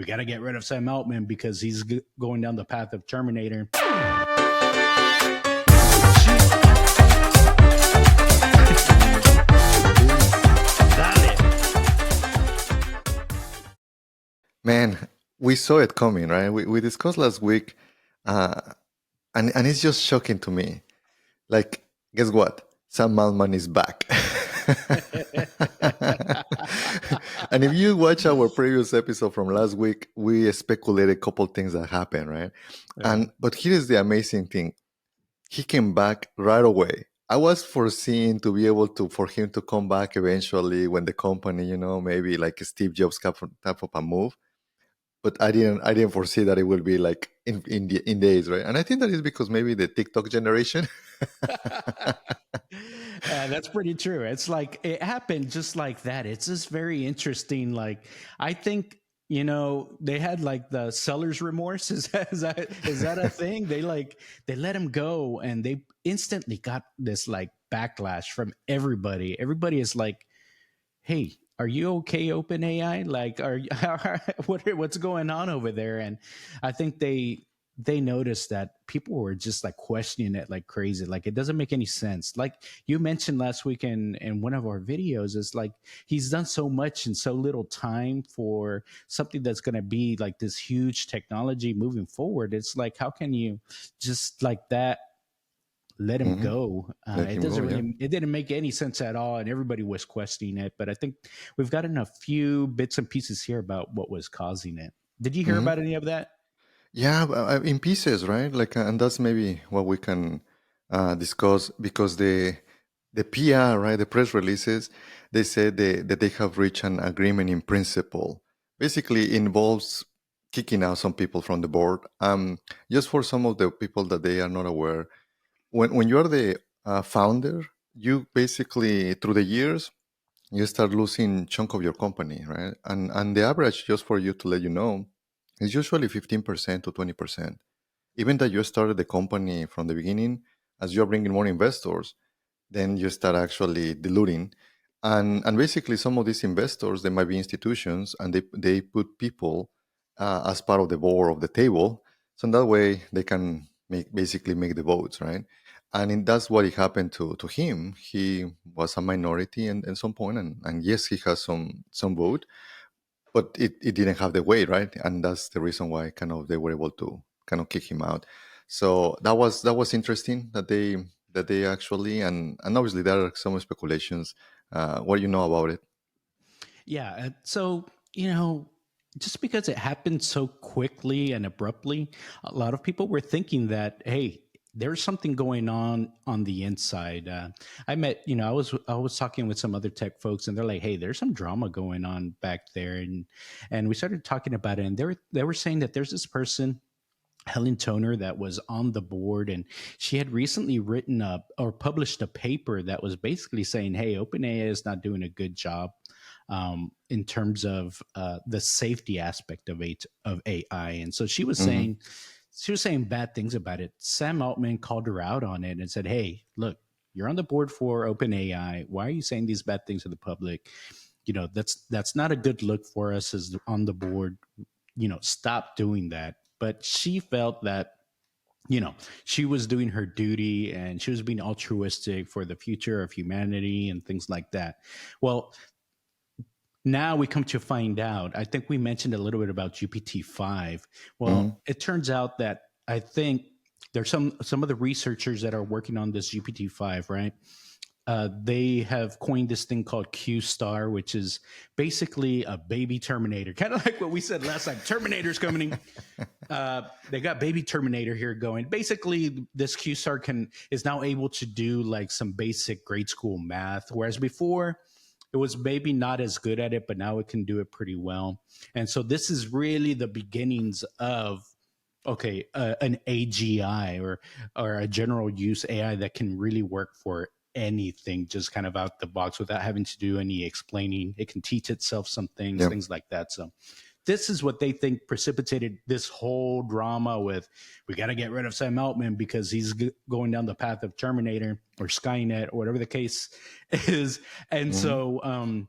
we got to get rid of Sam Altman because he's going down the path of Terminator. Man, we saw it coming, right? We discussed last week, uh, and it's just shocking to me. Like, guess what? Sam Altman is back. And if you watch our previous episode from last week, we speculated a couple things that happened, right? But here's the amazing thing: he came back right away. I was foreseeing to be able to for him to come back eventually when the company, maybe like a Steve Jobs type of a move. But I didn't foresee that it will be like in days, right? And I think that is because maybe the TikTok generation. That's pretty true. It's like it happened just like that. It's just very interesting. Like I think they had like the seller's remorse. Is that a thing? They let him go, and they instantly got this like backlash from everybody. Everybody is like, "Hey, are you okay, OpenAI? Like, what's going on over there?" And I think they noticed that people were just like questioning it like crazy. Like it doesn't make any sense. Like you mentioned last week in one of our videos, is like he's done so much in so little time for something that's going to be like this huge technology moving forward. It's like, how can you just like that let him Mhm. go? Let It him doesn't go, yeah. really, it didn't make any sense at all, and everybody was questioning it. But I think we've gotten a few bits and pieces here about what was causing it. Did you hear Mhm. about any of that? Yeah, in pieces, right? Like, and that's maybe what we can discuss because the PR, right, the press releases, they said that they have reached an agreement in principle. Basically, involves kicking out some people from the board. Just for some of the people that they are not aware, when you are the founder, you basically through the years you start losing chunk of your company, right? And the average, just for you to let you know, is usually 15% to 20%. Even that you started the company from the beginning, as you're bringing more investors, then you start actually diluting. And basically, some of these investors, they might be institutions, and they put people as part of the board of the table. So in that way, they can basically make the votes, right? That's what it happened to him. He was a minority at some point, and yes, he has some vote, but it didn't have the weight, right? And that's the reason why kind of they were able to kind of kick him out. So that was interesting that they actually and obviously there are some speculations. What you know about it? Yeah. So, you know, just because it happened so quickly and abruptly, a lot of people were thinking that, hey, there's something going on the inside. I met, I was talking with some other tech folks, and they're like, hey, there's some drama going on back there, and we started talking about it, and they were saying that there's this person, Helen Toner, that was on the board, and she had recently written up or published a paper that was basically saying, "Hey, OpenAI is not doing a good job in terms of the safety aspect of AI." And so Hmm. she was saying bad things about it. Sam Altman called her out on it and said, "Hey, look, you're on the board for OpenAI. Why are you saying these bad things to the public? That's not a good look for us as on the board. Stop doing that." But she felt that she was doing her duty and she was being altruistic for the future of humanity and things like that. Well, now we come to find out, I think we mentioned a little bit about GPT-5. Hmm. Well, it turns out that I think there's some of the researchers that are working on this GPT-5, right? They have coined this thing called Q Star, which is basically a baby Terminator, kind of like what we said last time. Terminator's coming. They got baby Terminator here going. Basically, this Q Star is now able to do like some basic grade school math, whereas before it was maybe not as good at it, but now it can do it pretty well. And so this is really the beginnings of an AGI or a general use AI that can really work for anything, just kind of out the box without having to do any explaining. It can teach itself some Yeah. things like that. So this is what they think precipitated this whole drama with, we got to get rid of Sam Altman because he's going down the path of Terminator or Skynet or whatever the case is. And Hmm. so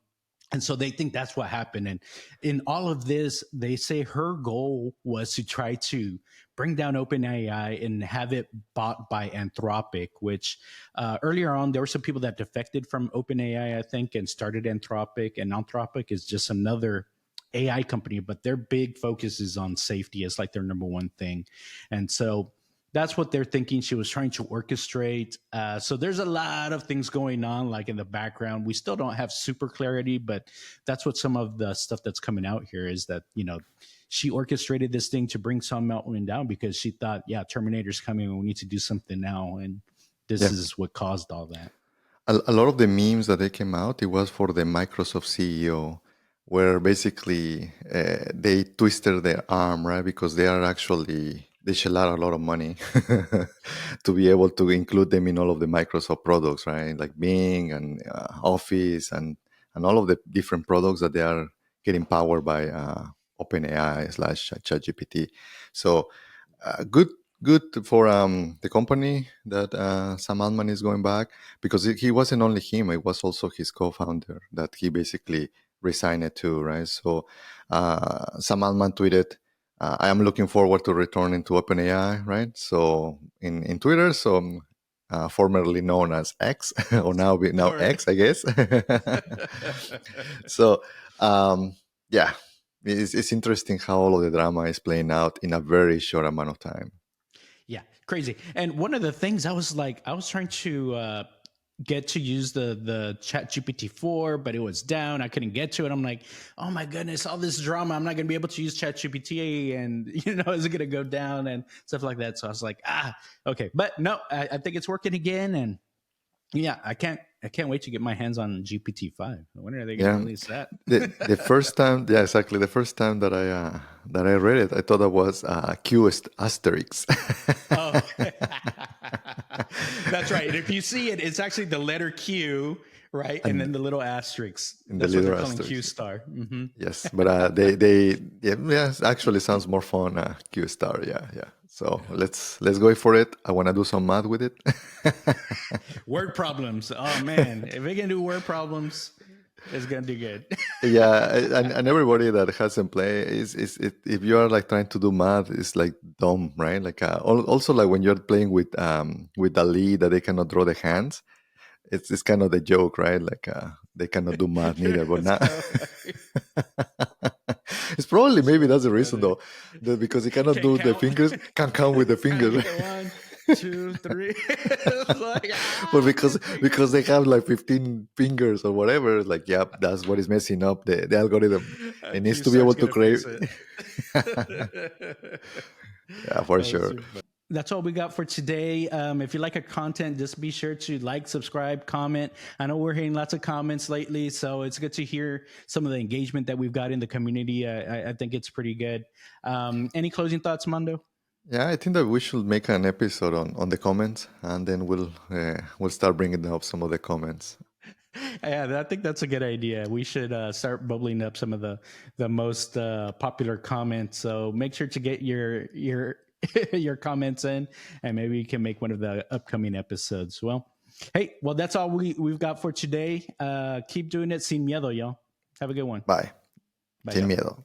And so they think that's what happened. And in all of this, they say her goal was to try to bring down OpenAI and have it bought by Anthropic, which earlier on, there were some people that defected from OpenAI, I think, and started Anthropic. And Anthropic is just another AI company, but their big focus is on safety. It's like their number one thing. And so that's what they're thinking she was trying to orchestrate. So there's a lot of things going on, like in the background. We still don't have super clarity, but that's what some of the stuff that's coming out here is that, she orchestrated this thing to bring some Altman down because she thought, yeah, Terminator's coming and we need to do something now. And this Yeah. is what caused all that. A lot of the memes that they came out, it was for the Microsoft CEO, where basically they twisted their arm, right? Because they shell out a lot of money to be able to include them in all of the Microsoft products, right? Like Bing and Office and all of the different products that they are getting powered by OpenAI / ChatGPT. So good for the company that Sam Altman is going back, because he wasn't only him; it was also his co-founder that he basically resigned it to, right? So Sam Altman tweeted, "I am looking forward to returning to OpenAI," right? So in Twitter, so formerly known as X, or now X, I guess. So yeah, it's interesting how all of the drama is playing out in a very short amount of time. Yeah, crazy. And one of the things I was trying to get to use the Chat GPT-4, but it was down. I couldn't get to it. I'm like, oh my goodness, all this drama. I'm not going to be able to use Chat GPT, and is it going to go down and stuff like that. So I was like, okay, but no, I think it's working again, and yeah, I can't wait to get my hands on GPT-5. When are they going to release that? The first time, yeah, exactly. The first time that I read it, I thought that was Q Asterix. Oh, that's right. And if you see it, it's actually the letter Q, right, and then the little asterisk. That's what they're calling Q star. Mm-hmm. Yes, but actually sounds more fun. Q star, yeah. So let's go for it. I want to do some math with it. Word problems. Oh man, if we can do word problems, it's gonna do good. Yeah, and everybody that hasn't played if you are like trying to do math, it's like dumb, right? Like also like when you're playing with Dali that they cannot draw the hands, it's kind of the joke, right? Like they cannot do math neither, but now it's probably maybe that's the reason though, that because he cannot do the fingers, can't count with the fingers. 1, 2, 3. But because they have like 15 fingers or whatever, like that's what is messing up the algorithm. It needs to be able to create. Yeah, for sure. That's all we got for today. If you like our content, just be sure to like, subscribe, comment. I know we're hearing lots of comments lately, so it's good to hear some of the engagement that we've got in the community. I think it's pretty good. Any closing thoughts, Mondo? Yeah, I think that we should make an episode on the comments, and then we'll start bringing up some of the comments. Yeah, I think that's a good idea. We should start bubbling up some of the most popular comments. So make sure to get your your comments in, and maybe we can make one of the upcoming episodes. Well, that's all we've got for today. Keep doing it sin miedo, y'all. Have a good one. Bye. Sin y'all. miedo.